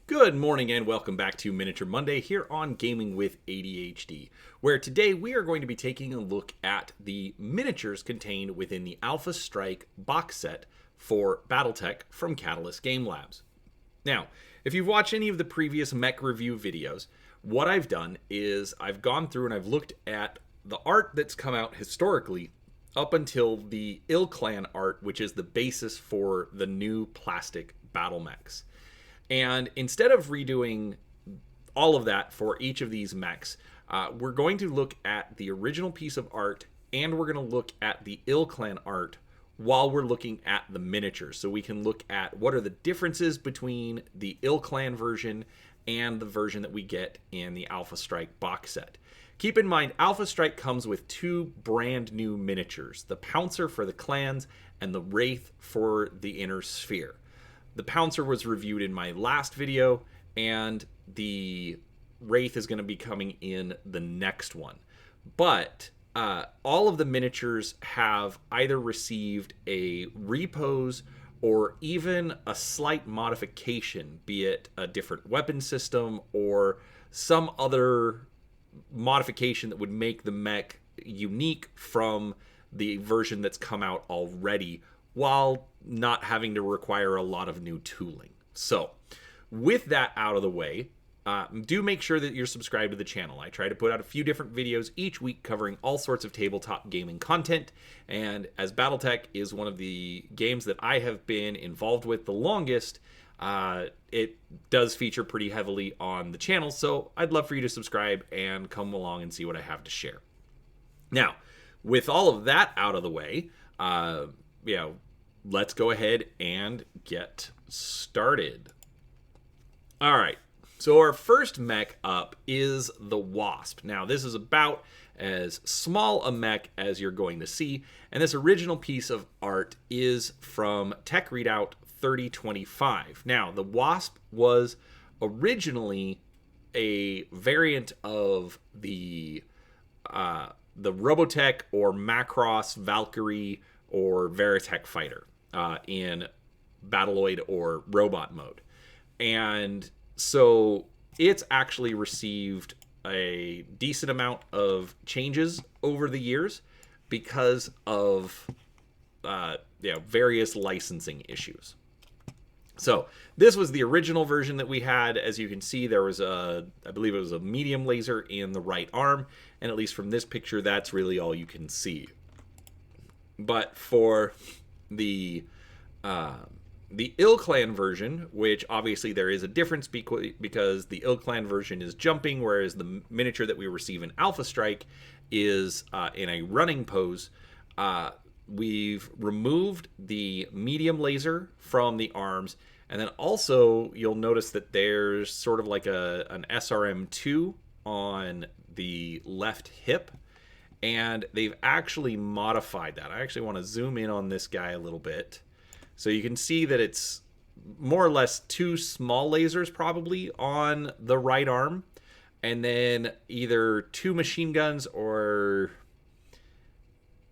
Good morning and welcome back to Miniature Monday here on Gaming with ADHD, where today we are going to be taking a look at the miniatures contained within the Alpha Strike box set for Battletech from Catalyst Game Labs. Now, if you've watched any of the previous mech review videos, what I've done is I've gone through and I've looked at the art that's come out historically up until the ilClan art, which is the basis for the new plastic battle mechs. And instead of redoing all of that for each of these mechs, we're going to look at the original piece of art and we're going to look at the ilClan art while we're looking at the miniatures. So we can look at what are the differences between the ilClan version and the version that we get in the Alpha Strike box set. Keep in mind, Alpha Strike comes with two brand new miniatures, the Pouncer for the clans and the Wraith for the Inner Sphere. The Pouncer was reviewed in my last video, and the Wraith is going to be coming in the next one. But all of the miniatures have either received a repose or even a slight modification, be it a different weapon system or some other modification that would make the mech unique from the version that's come out already, while not having to require a lot of new tooling. So, with that out of the way, do make sure that you're subscribed to the channel. I try to put out a few different videos each week covering all sorts of tabletop gaming content, and as Battletech is one of the games that I have been involved with the longest, it does feature pretty heavily on the channel, so I'd love for you to subscribe and come along and see what I have to share. Now, with all of that out of the way, let's go ahead and get started. All right, so our first mech up is the WASP. Now, this is about as small a mech as you're going to see, and this original piece of art is from Tech Readout 3025. Now, the WASP was originally a variant of the Robotech or Macross Valkyrie or Veritech fighter in Battloid or robot mode. And so it's actually received a decent amount of changes over the years because of various licensing issues. So this was the original version that we had. As you can see, there was I believe it was a medium laser in the right arm, and at least from this picture, that's really all you can see. But for the ilClan version, which obviously there is a difference because the ilClan version is jumping, whereas the miniature that we receive in Alpha Strike is in a running pose. We've removed the medium laser from the arms, and then also you'll notice that there's sort of like an SRM2 on the left hip, and they've actually modified that. I actually want to zoom in on this guy a little bit. So you can see that it's more or less two small lasers probably on the right arm, and then either two machine guns or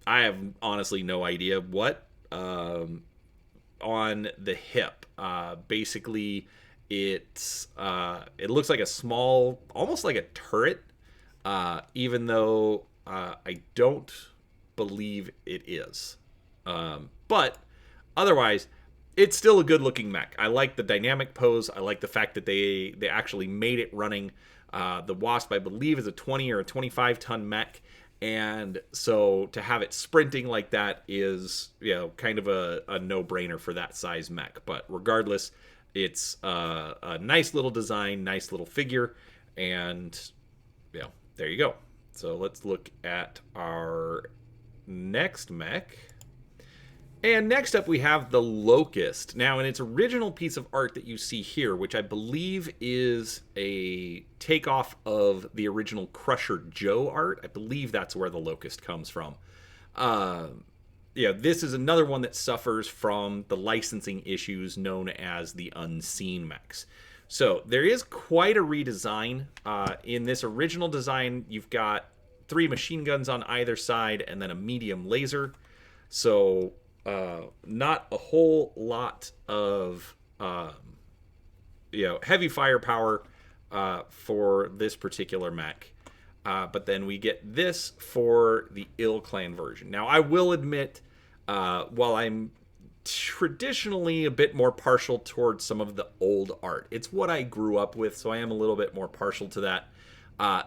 I have honestly no idea what on the hip. Basically, it looks like a small, almost like a turret, even though I don't believe it is. But otherwise, it's still a good-looking mech. I like the dynamic pose. I like the fact that they actually made it running. The WASP, I believe, is a 20 or a 25-ton mech. And so to have it sprinting like that is, kind of a no-brainer for that size mech. But regardless, it's a nice little design, nice little figure, and there you go. So let's look at our next mech. And next up we have the Locust. Now, in its original piece of art that you see here, which I believe is a takeoff of the original Crusher Joe art, I believe that's where the Locust comes from. This is another one that suffers from the licensing issues known as the Unseen mechs. So there is quite a redesign. In this original design, you've got 3 machine guns on either side and then a medium laser. So not a whole lot of heavy firepower for this particular mech. But then we get this for the ilClan version. Now, I will admit, while I'm traditionally a bit more partial towards some of the old art, it's what I grew up with, so I am a little bit more partial to that.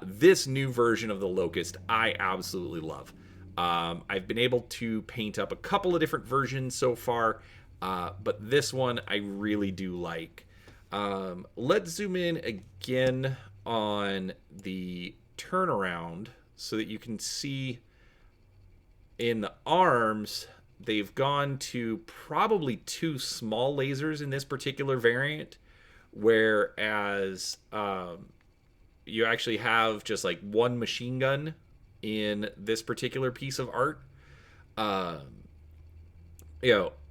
This new version of the Locust, I absolutely love. I've been able to paint up a couple of different versions so far, but this one I really do like. Let's zoom in again on the turnaround so that you can see in the arms they've gone to probably 2 small lasers in this particular variant, whereas you actually have just like 1 machine gun in this particular piece of art.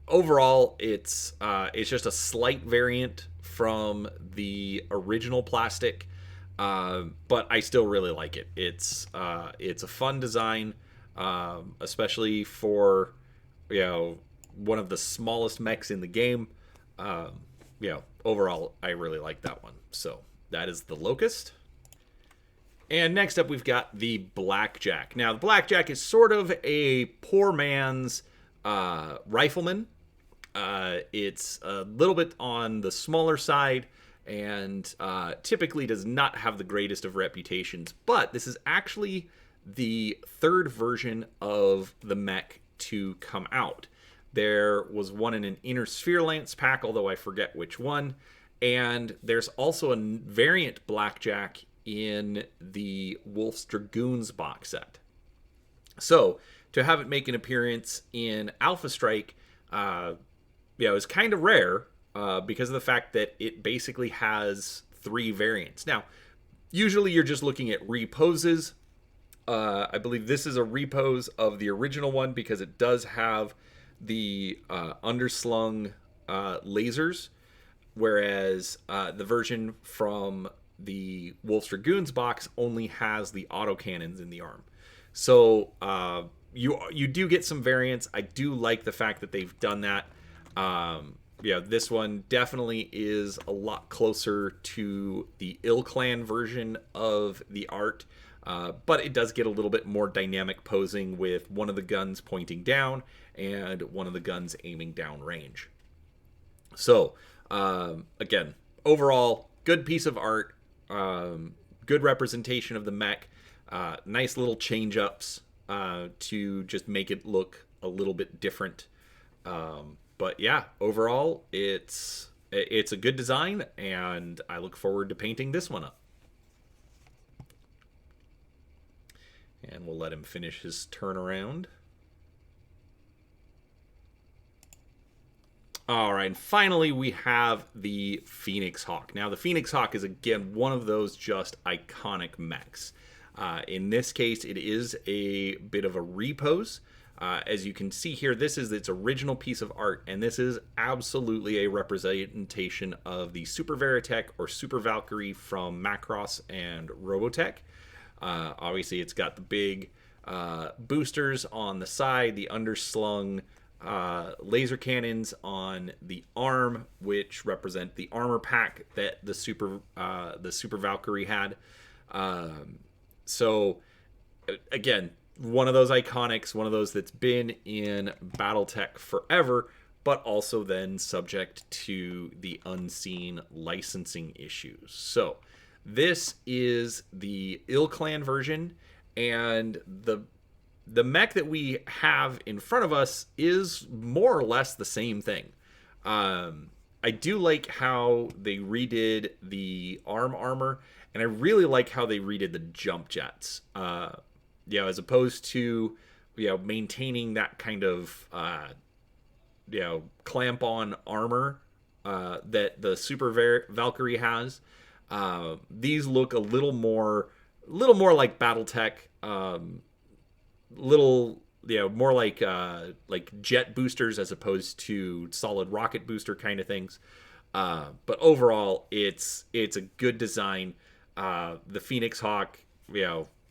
Overall it's just a slight variant from the original plastic. But I still really like it. It's a fun design, especially for one of the smallest mechs in the game. Overall I really like that one. So that is the Locust. And next up we've got the Blackjack. Now the Blackjack is sort of a poor man's rifleman. It's a little bit on the smaller side, and typically does not have the greatest of reputations, but this is actually the 3rd version of the mech to come out. There was one in an Inner Sphere Lance pack, although I forget which one, and there's also a variant Blackjack in the Wolf's Dragoons box set. So to have it make an appearance in Alpha Strike, is kind of rare. Because of the fact that it basically has 3 variants. Now, usually you're just looking at reposes. I believe this is a repose of the original one because it does have the underslung lasers, whereas the version from the Wolf's Dragoons box only has the autocannons in the arm. So you do get some variants. I do like the fact that they've done that. This one definitely is a lot closer to the ilClan version of the art, but it does get a little bit more dynamic posing with one of the guns pointing down and one of the guns aiming down range. So, again, overall, good piece of art, good representation of the mech, nice little change-ups to just make it look a little bit different. But yeah, overall, it's a good design, and I look forward to painting this one up. And we'll let him finish his turnaround. All right, and finally we have the Phoenix Hawk. Now, the Phoenix Hawk is, again, one of those just iconic mechs. In this case, it is a bit of a repose. As you can see here, this is its original piece of art, and this is absolutely a representation of the Super Veritech or Super Valkyrie from Macross and Robotech. Obviously, it's got the big boosters on the side, the underslung laser cannons on the arm, which represent the armor pack that the Super Valkyrie had. So, again, one of those iconics, one of those that's been in Battletech forever, but also then subject to the unseen licensing issues. So this is the ilClan version, and the mech that we have in front of us is more or less the same thing. I do like how they redid the arm armor, and I really like how they redid the jump jets. As opposed to, maintaining that kind of, clamp-on armor that the Super Valkyrie has. These look a little more like BattleTech, more like jet boosters as opposed to solid rocket booster kind of things. But overall, it's a good design. The Phoenix Hawk,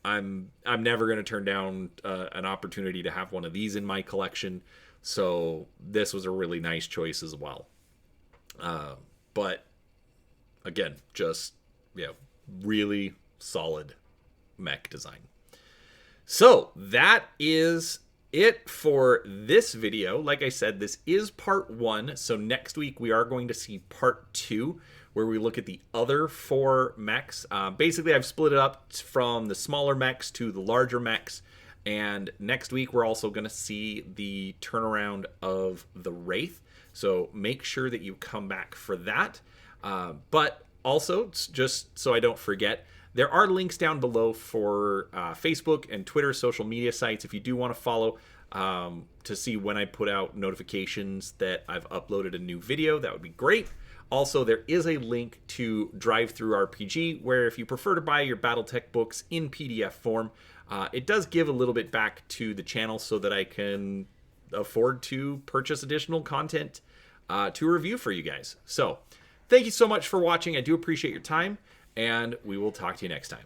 I'm never going to turn down an opportunity to have one of these in my collection, so this was a really nice choice as well. But again, just, really solid mech design. So that is it for this video. Like I said, this is part 1. So next week we are going to see part 2, where we look at the other 4 mechs. Basically, I've split it up from the smaller mechs to the larger mechs. And next week, we're also going to see the turnaround of the Wraith. So make sure that you come back for that. But also, just so I don't forget, there are links down below for Facebook and Twitter social media sites if you do want to follow to see when I put out notifications that I've uploaded a new video. That would be great. Also, there is a link to Drive-Thru RPG, where if you prefer to buy your Battletech books in PDF form, it does give a little bit back to the channel so that I can afford to purchase additional content to review for you guys. So, thank you so much for watching. I do appreciate your time, and we will talk to you next time.